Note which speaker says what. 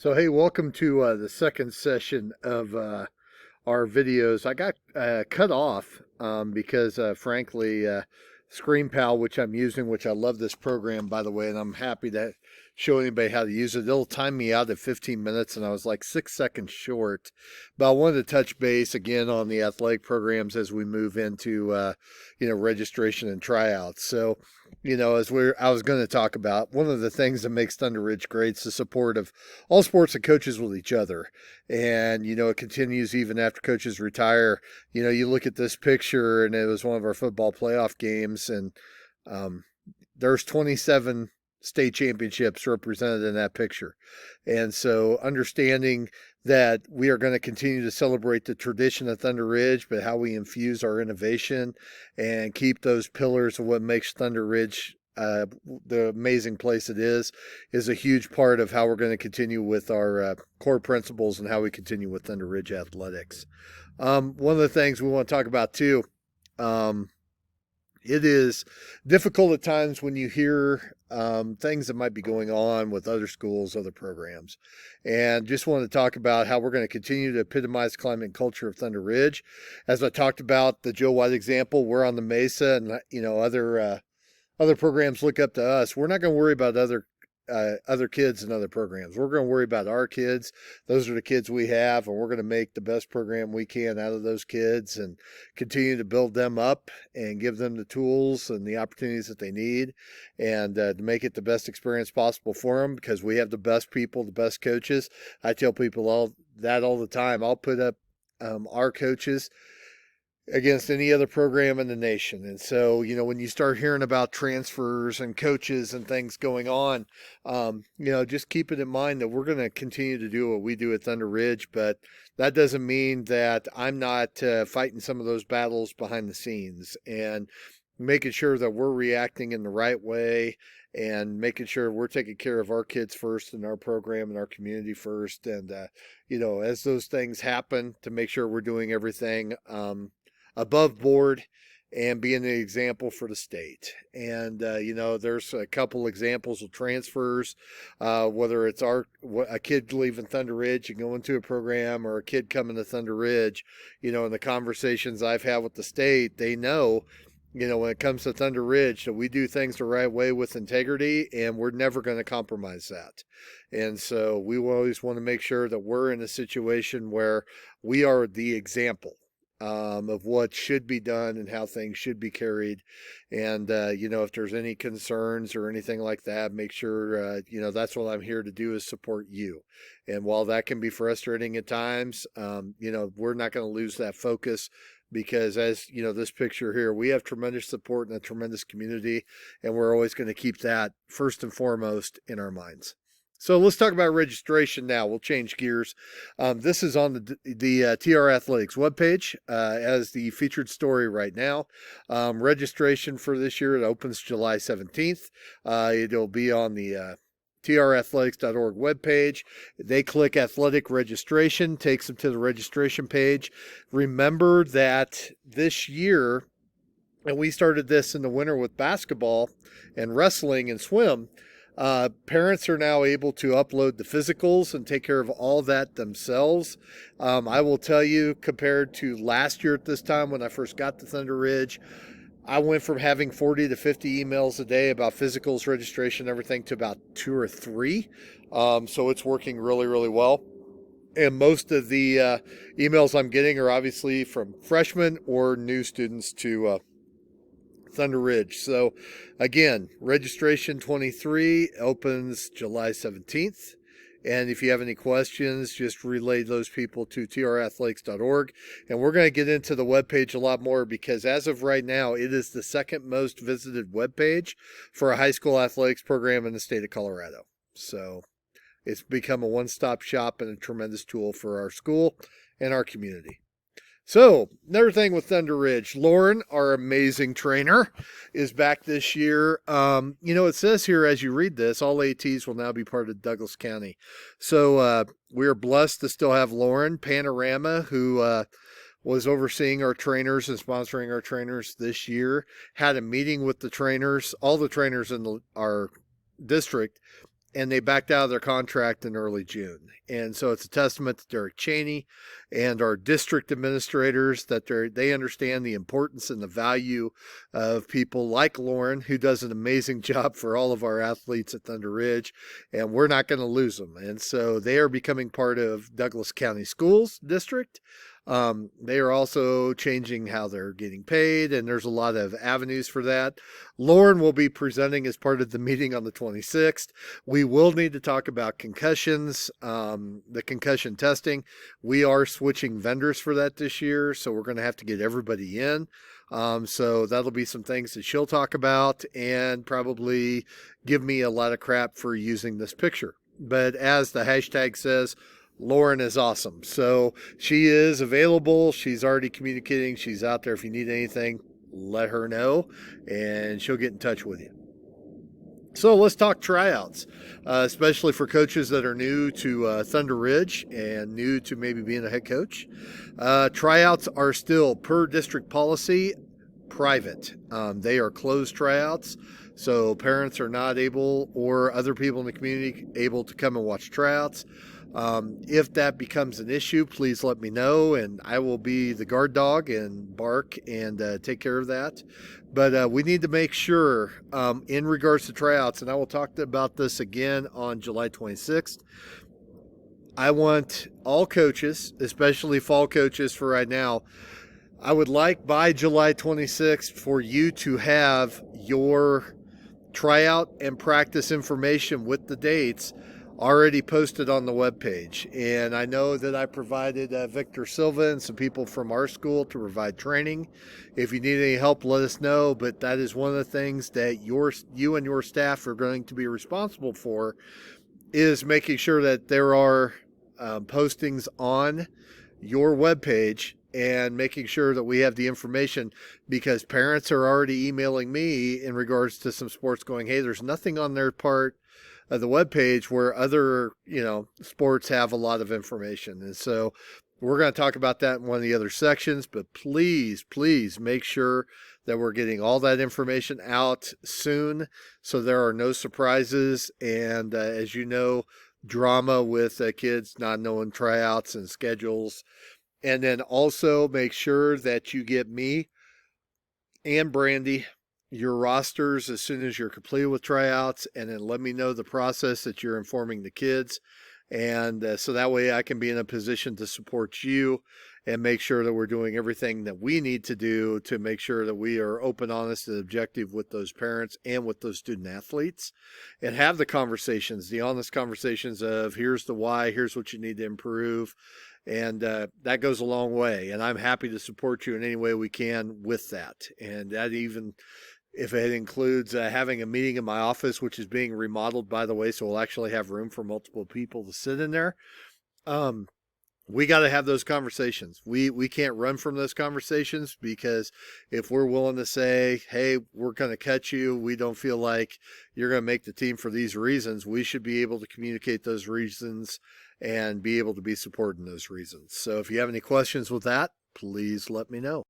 Speaker 1: So, hey, welcome to the second session of our videos. I got cut off because, frankly, ScreenPal, which I'm using, which I love this program, by the way, and I'm happy to show anybody how to use it. It'll time me out at 15 minutes, and I was like 6 seconds short. But I wanted to touch base again on the athletic programs as we move into, registration and tryouts. So, I was going to talk about, one of the things that makes Thunder Ridge great is the support of all sports and coaches with each other. And, it continues even after coaches retire. You look at this picture, and it was one of our football playoff games, and there's 27 state championships represented in that picture. And so understanding that we are going to continue to celebrate the tradition of Thunder Ridge, but how we infuse our innovation and keep those pillars of what makes Thunder Ridge the amazing place it is a huge part of how we're going to continue with our core principles and how we continue with Thunder Ridge athletics. One of the things we want to talk about too, it is difficult at times when you hear things that might be going on with other schools, other programs. And just want to talk about how we're going to continue to epitomize the climate and culture of Thunder Ridge. As I talked about the Joe White example, we're on the Mesa, and other programs look up to us. We're not going to worry about other kids and other programs. We're going to worry about our kids. Those are the kids we have, and we're going to make the best program we can out of those kids and continue to build them up and give them the tools and the opportunities that they need, and to make it the best experience possible for them, because we have the best people, the best coaches. I tell people all the time. I'll put up our coaches against any other program in the nation. And so, when you start hearing about transfers and coaches and things going on, just keep it in mind that we're going to continue to do what we do at Thunder Ridge, but that doesn't mean that I'm not fighting some of those battles behind the scenes and making sure that we're reacting in the right way and making sure we're taking care of our kids first and our program and our community first. And, as those things happen, to make sure we're doing everything above board and being an example for the state. And, there's a couple examples of transfers, whether it's a kid leaving Thunder Ridge and going to a program, or a kid coming to Thunder Ridge. In the conversations I've had with the state, they know, when it comes to Thunder Ridge, that we do things the right way with integrity, and we're never going to compromise that. And so we always want to make sure that we're in a situation where we are the example of what should be done and how things should be carried. And, if there's any concerns or anything like that, make sure, that's what I'm here to do, is support you. And while that can be frustrating at times, we're not going to lose that focus, because as this picture here, we have tremendous support and a tremendous community, and we're always going to keep that first and foremost in our minds. So let's talk about registration now. We'll change gears. This is on the TR Athletics webpage as the featured story right now. Registration for this year, it opens July 17th. It'll be on the TRathletics.org webpage. They click athletic registration, takes them to the registration page. Remember that this year, and we started this in the winter with basketball and wrestling and swim, parents are now able to upload the physicals and take care of all that themselves. I will tell you, compared to last year at this time when I first got to Thunder Ridge, I went from having 40 to 50 emails a day about physicals, registration, everything, to about 2 or 3. So it's working really, really well. And most of the emails I'm getting are obviously from freshmen or new students to Thunder Ridge. So again, registration 23 opens July 17th. And if you have any questions, just relay those people to trathletics.org. And we're going to get into the webpage a lot more, because as of right now, it is the second most visited webpage for a high school athletics program in the state of Colorado. So it's become a one-stop shop and a tremendous tool for our school and our community. So, another thing with Thunder Ridge, Lauren, our amazing trainer, is back this year. It says here, as you read this, all ATs will now be part of Douglas County. So, we are blessed to still have Lauren Panorama, who was overseeing our trainers and sponsoring our trainers this year, had a meeting with the trainers, all the trainers in our district, and they backed out of their contract in early June. And so it's a testament to Derek Cheney and our district administrators that they understand the importance and the value of people like Lauren, who does an amazing job for all of our athletes at Thunder Ridge, and we're not going to lose them. And so they are becoming part of Douglas County Schools District. They are also changing how they're getting paid, and there's a lot of avenues for that. Lauren will be presenting as part of the meeting on the 26th. We will need to talk about concussions, the concussion testing. We are switching vendors for that this year, so we're going to have to get everybody in. So that'll be some things that she'll talk about and probably give me a lot of crap for using this picture. But as the hashtag says, Lauren is awesome. So she is available. She's already communicating. She's out there. If you need anything, let her know and she'll get in touch with you. So let's talk tryouts, especially for coaches that are new to Thunder Ridge and new to maybe being a head coach. Tryouts are still, per district policy, private. They are closed tryouts. So parents are not able, or other people in the community, able to come and watch tryouts. If that becomes an issue, please let me know, and I will be the guard dog and bark and take care of that. But we need to make sure, in regards to tryouts, and I will talk about this again on July 26th, I want all coaches, especially fall coaches for right now, I would like by July 26th for you to have your tryout and practice information with the dates already posted on the webpage. And I know that I provided Victor Silva and some people from our school to provide training. If you need any help, let us know. But that is one of the things that you and your staff are going to be responsible for, is making sure that there are postings on your webpage and making sure that we have the information, because parents are already emailing me in regards to some sports going, hey, there's nothing on their part of the webpage where other, sports have a lot of information. And so we're going to talk about that in one of the other sections, but please make sure that we're getting all that information out soon so there are no surprises. And as you know, drama with kids not knowing tryouts and schedules. And then also make sure that you get me and Brandy your rosters as soon as you're completed with tryouts, and then let me know the process that you're informing the kids. And so that way I can be in a position to support you and make sure that we're doing everything that we need to do to make sure that we are open, honest, and objective with those parents and with those student athletes, and have the conversations, the honest conversations of here's the why, here's what you need to improve. And that goes a long way. And I'm happy to support you in any way we can with that. And that even if it includes having a meeting in my office, which is being remodeled, by the way, so we'll actually have room for multiple people to sit in there. We got to have those conversations. We can't run from those conversations, because if we're willing to say, hey, we're going to cut you, we don't feel like you're going to make the team for these reasons, we should be able to communicate those reasons and be able to be supporting those reasons. So if you have any questions with that, please let me know.